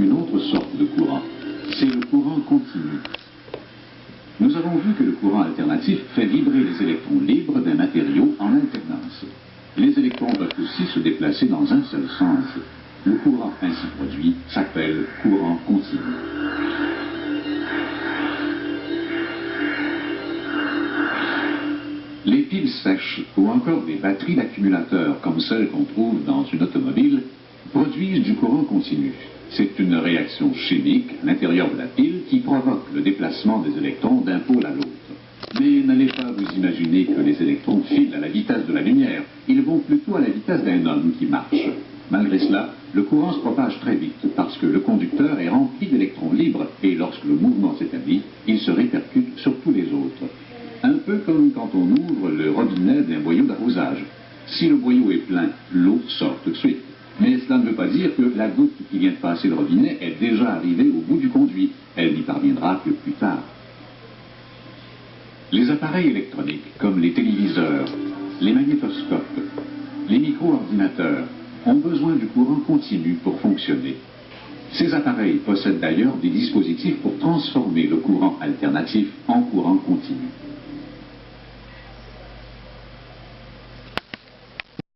une autre sorte de courant. C'est le courant continu. Nous avons vu que le courant alternatif fait vibrer les électrons libres d'un matériau en alternance. Les électrons peuvent aussi se déplacer dans un seul sens. Le courant ainsi produit s'appelle courant continu. Les piles sèches ou encore des batteries d'accumulateurs comme celles qu'on trouve dans une automobile produisent du courant continu. C'est une réaction chimique à l'intérieur de la pile qui provoque le déplacement des électrons d'un pôle à l'autre. Mais n'allez pas vous imaginer que les électrons filent à la vitesse de la lumière. Ils vont plutôt à la vitesse d'un homme qui marche. Malgré cela, le courant se propage très vite parce que le conducteur est rempli d'électrons libres et lorsque le mouvement s'établit, il se répercute sur tous les autres. Un peu comme quand on ouvre le robinet d'un boyau d'arrosage. Si le boyau est plein, l'eau sort tout de suite. Mais cela ne veut pas dire que la goutte qui vient de passer le robinet est déjà arrivée au bout du conduit. Elle n'y parviendra que plus tard. Les appareils électroniques, comme les téléviseurs, les magnétoscopes, les micro-ordinateurs, ont besoin du courant continu pour fonctionner. Ces appareils possèdent d'ailleurs des dispositifs pour transformer le courant alternatif en courant continu.